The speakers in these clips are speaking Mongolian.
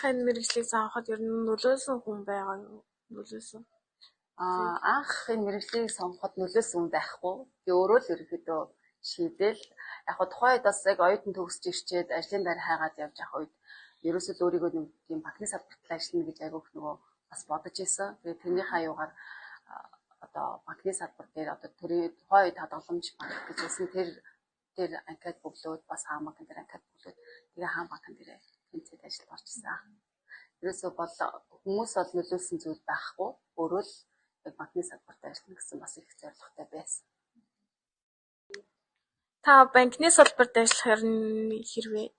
энэ мэргэжлийг сонгоход ер нь нөлөөсөн хүн байгаа юу? Нөлөөсөн. Анх энэ мэргэжлийг сонгоход нөлөөсөн хүн байхгүй. Би өөрөө л ерөнхийдөө шийдэл яг хоо тухайн үед бас яг оюутан төгсөж ирчээд ажлын байр хайгаад явж явах үед ерөөсөө өөрийгөө нэг тийм банкны салбарт ажиллана гэж айгүйх нөгөө бас бодож исэн. Тэгээд тэрний хаяугаар одоо банкны салбар дээр одоо төрийн тухайн үед хадгаламж банк гэж хэлсэн тэр анкет бүглөөд бас хаамагн дээр анкет бүглөөд тэгээ хаан банкн дээр тэнцээд ажилд орж исэн. Ерөөсөө бол хүмүүс бол нөлөөлсөн зүйл байхгүй. Өөрөө л яг банкны салбарт ажиллана гэсэн бас их зорилготой байсан. Та банкны салбарт ажиллахаар нь хэрвээ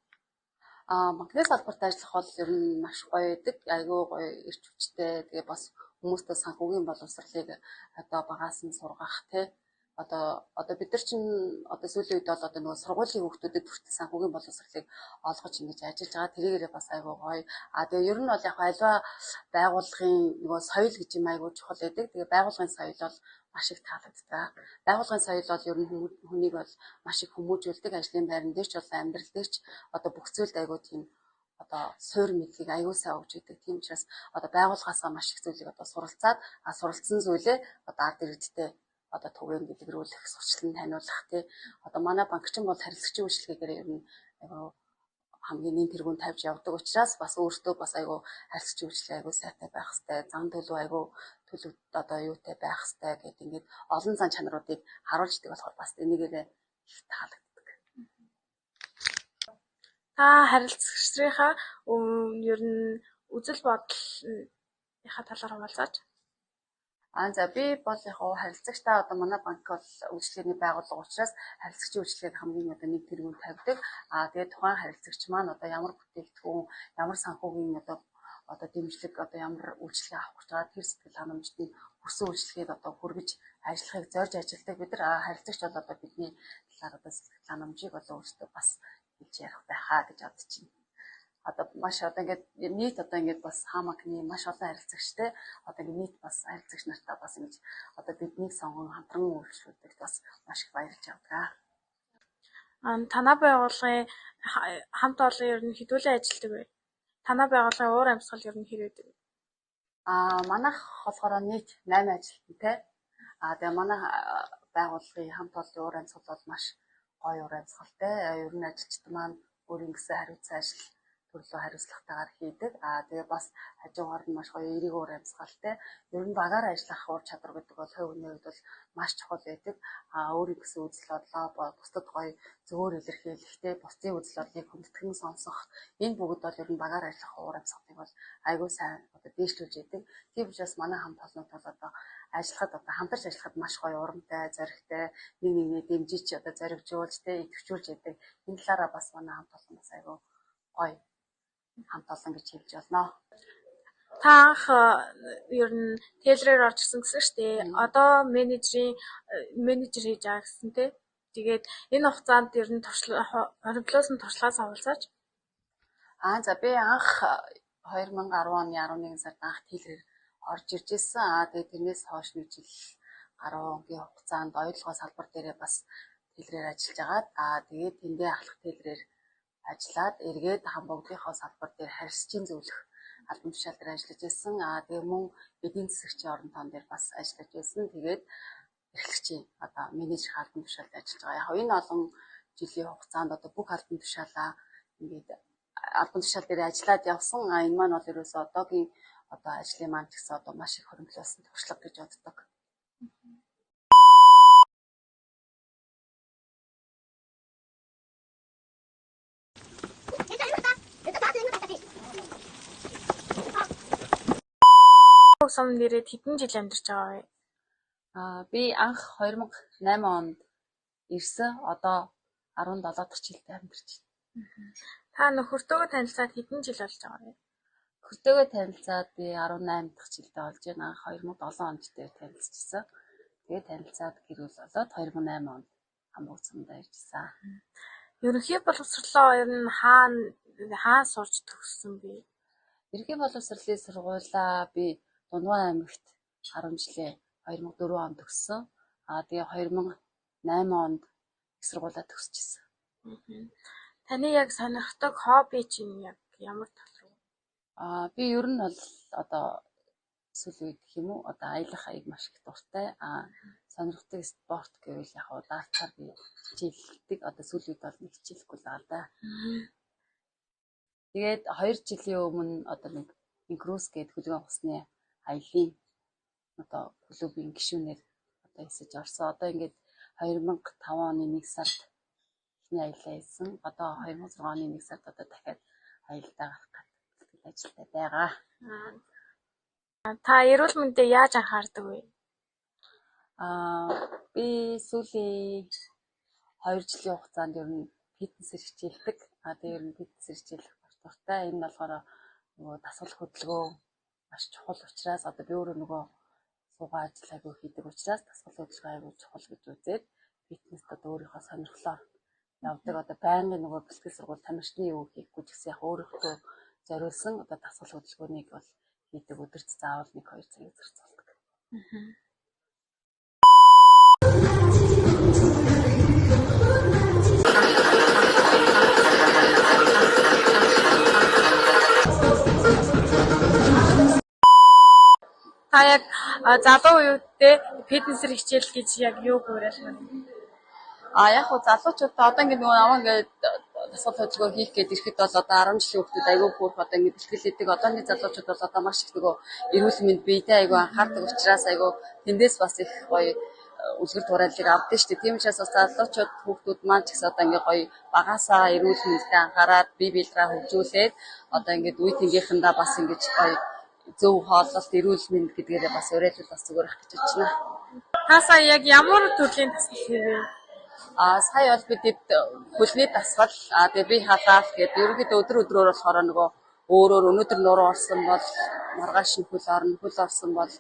банкны салбарт ажиллах бол ер нь маш гоё байдаг. Айгүй гоё эрч хүчтэй. Тэгээ бас хүмүүстэй санхүүгийн боловсролыг одоо багаас нь сургах тий. Одоо бид нар чинь одоо сүүлийн үед бол одоо нөгөө сургуулийн хүүхдүүдэд хүртэл санхүүгийн боловсролыг олгож ингэж ажиллаж байгаа. Тэрийгээрээ бас айгүй гоё. Тэгээ ер нь бол яг альва байгууллагын нөгөө соёл гэж юм айгүй чухал байдаг. Тэгээ байгууллагын соёл бол маш их таалагддаг. Байгууллагын соёл бол ер нь хүнийг бол маш их хүмүүжүүлдэг. Ажлын байран дээр ч бол амьдрал дээр ч одоо бүх зүйлд айгүй тийм одоо суур мэдлийг аюул сайн өгч идэг. Тийм учраас одоо байгууллагаасаа маш их зүйлийг одоо суралцаад суралцсан зүйлээ одоо ард иргэдтэй одоо түгээн дэлгэрүүлэх, сурчлан таниулах тий. Одоо манай банкчин бол харилцагчийн үйлчлэгээр ер нь айгүй хамгийн нэн тэргүүн тавьж явдаг учраас бас өөртөө бас айгүй харилцагчийн үйлчлэг айгүй сайтай байх хэвээр, зан төлөв айгүй төлөв одоо юутай байх хэвээр гэдэг ингээд олон зан чанаруудыг харуулждаг болохоор бас энийгээрээ их таалагддаг. Та харилцагчдынхаа ер нь үзэл бодлынхаа талаар хуваалцаач. За би бол яг харилцагчтай одоо манай банк бол үйлчлэгээний байгууллага учраас харилцагчийн үйлчлэгийг хамгийн одоо нэг тэргүүнд тавьдаг. Тэгээд тухайн харилцагч маань одоо ямар бүтээгдэхүүн, ямар санхүүгийн одоо дэмжлэг одоо ямар үйлчлэгээ авах гэж байгаа тэр сэтгэл ханамжтын хүрсэн үйлчлэгийг одоо хүргэж ажиллахыг зорж ажилдаг. Бид нар харилцагч бол одоо бидний талаар одоо сэтгэл ханамжийг одоо өөрсдөө бас хэлж ярих байхаа гэж бодож байна. Одоо маш одоо ингээд нийт одоо ингээд бас хаамагны маш олон харилцагчтай одоо ингээд нийт бас харилцагч нартай бас ингэж одоо биднийг сонгон хамтран үйлчлүүлдэг бас маш их баярлж явдаг. Танай байгууллагын хамт олон ер нь хэдүүлэн ажилтдаг вэ? Танай байгууллагын уур амьсгал ер нь хэр байдаг вэ? Манайх болохоор нийт 8 ажилтнтай. Тэгээ манай байгууллагын хамт олонний уур амьсгал бол маш гоё уур амьсгалтай. Ер нь ажилчид маань өөрийн гэсэн хариуцсан ажил төрлөө хариуцлагатайгаар хийдэг. Тэгээ бас хажуугаар нь маш гоё эерэг уур амьсгалтай. Ер нь багаар ажиллах ур чадвар гэдэг бол хувь хүний хувьд бол маш чухал байдаг. Өөрийн гэсэн үзэл бодлоо бусдад гоё зөвөр илэрхийлэхтэй, бусдын үзэл бодлыг хүндэтгэн сонсох энэ бүгд бол ер нь багаар ажиллах уур амьсгалыг бол айгүй сайн одоо дээшлүүлж яадаг. Тийм учраас манай хамт олоннууд бол одоо ажиллахад одоо хамтарч ажиллахад маш гоё урамтай, зоригтой, нэг нэгнээ дэмжиж одоо зоригжуулж тэ идэвхжүүлж яадаг. Энэ талаараа бас манай хамт олон бас айгүй гоё хамт олон гэж хэлж болно. Та анх ер нь тэлрээр орж ирсэн гэсэн шүү дээ. Одоо менежер хийж байгаа гэсэн тий. Тэгээд энэ хугацаанд ер нь хоримтлуулсан туршлагаас хавалцаач. За би анх 2010 оны 11 сард анх тэлрээр орж ирж ирсэн. Тэгээд тэрнээс хойш нэг жил гаруйгийн хугацаанд оюутлогоо салбар дээрээ бас тэлрээр ажиллаж агаад тэгээд тэндээ ахлах тэлрээр ажиллаад эргээд хамбогдынхоо салбар дээр харьцагчийн зөвлөх албан тушаал дээр ажиллаж байсан. Тэгээ мөн эдийн засагчийн орон тоон дээр бас ажиллаж байсан. Тэгээд эрхлэгчийн одоо менежер албан тушаалд ажиллаж байгаа. Яг энэ олон жилийн хугацаанд одоо бүх албан тушаалаа ингээд албан тушаал дээр ажиллаад явсан. Энэ маань бол ерөөсөө одоогийн одоо ажлын маань ч гэсэн одоо маш их хоримтлуулсан туршлага гэж боддог. Сум нэрээд хэдэн жил амьдарч байгаа вэ? Би анх 2008 онд ирсэн. Одоо 17 дахь жилдээ амьдарч байна. Та нөхөртөөгөө танилцаад хэдэн жил болж байгаа вэ? Нөхөртөөгөө танилцаад би 18 дахь жилдээ болж байна. Анх 2007 онд дээр танилцчихсан. Тэгээд танилцаад гэр бүл болоод 2008 онд Хамбог цумд иржсэн. Ерөнхий боловсролоо ер нь хаана сурч төгссөн бэ? Ерөнхий боловсролын сургуулаа би Дундгай аймагт 10 жилээ 2004 онд төгссөн. Тэгээ 2008 онд их сургуулаа төгсчихсэн. Таны яг сонирхдог хобби чинь яг ямар тал руу? Би ер нь бол одоо сүүл үед гэх юм уу одоо аялах аяг маш их дуртай. Сонирхдаг спорт гэвэл яг дартаар би хичээлдэг. Одоо сүүл үед бол нэг хичээлэхгүй л байгаа да. Тэгээд 2 жилийн өмнө одоо нэг Инкрус гэдэг хөлөг онгоцны аялын одоо клубын гишүүнээр одоо эсэж орсон. Одоо ингээд 2005 оны 1 сард эхний аяллаа хийсэн. Одоо 2006 оны 1 сард одоо дахиад аялдаа гарах гэдэг ажилтай байгаа. Та эрүүл мэндэд яаж анхаардаг вэ? Би сүүлийн 2 жилийн хугацаанд ер нь фитнесээр хичээлдэг. Тэгээд ер нь фитнесээр хичээлэх маш дуртай. Энэ болохоор нөгөө дасгал хөдөлгөөн маш чухал учраас одоо би өөрөө нөгөө суугаа ажил аягүй хийдэг учраас дасгал хөдөлгөөн аягүй чухал гэж үзээд фитнест одоо өөрийнхөө сонирхлоор явдаг. Одоо байнгын нөгөө бэлтгэл сургууль тамирчны юу хийхгүй ч гэсэн яг өөрөөхдөө зориулсан одоо дасгал хөдөлгөөнийг бол хийдэг. Өдөрт заавал 1-2 цагийг зарцуулдаг. Та яг залуу үедээ фитнесээр хичээл гэж яг юу гуйрал байна? Яг хуу залуучуудаа одоо ингээд нөгөө намаа ингээд дасгал хөдөлгөөн хийх гээд ирэхэд бол одоо 10 жилийн хүүхдүүд аягүй хөөрх одоо ингээд бэлтгэл хийдэг. Одооны залуучууд бол одоо маш их нөгөө эрүүл мэнд биедээ аягүй анхаардаг учраас аягүй тэндээс бас их гоё үлгэр дуурайлыг авдсан шүү дээ. Тийм учраас бас залуучууд хүүхдүүд маань ч гэсэн одоо ингээд гоё багасаа эрүүл мэндэд анхаарад бие биедраа хөгжүүлээд одоо ингээд үе тэнгийнхандаа бас ингээд гоё зөв хооллолт эрүүл мэнд гэдгээрээ бас уриалал бас зүгээр ах гэж байна. Та сая яг ямар төрлийн дасгал хийвэ? Сая бол бидэд хөлний дасгал тэгээ би халаал гэдэг ерөнхийдөө өдрөөр болохоор нөгөө өөрөөр өнөөдөр нуруу орсон бол маргааш нь хөл орсон бол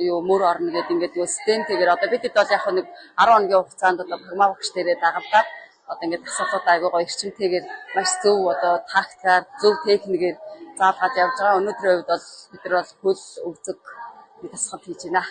юу мөр орно гэдэг ингээд нөгөө стентэйгээр одоо бидэд бол яг нэг 10 хоногийн хугацаанд одоо програм багш дээрээ дагалдаад одоо ингээд дасгалууд аягүй гоё эрчимтэйгээр маш зөв одоо тактикаар зөв техникээр заалгаад явж байгаа. Өнөөдрийн хувьд бол бид нар бол хөл өвзөг дасгал хийж байна.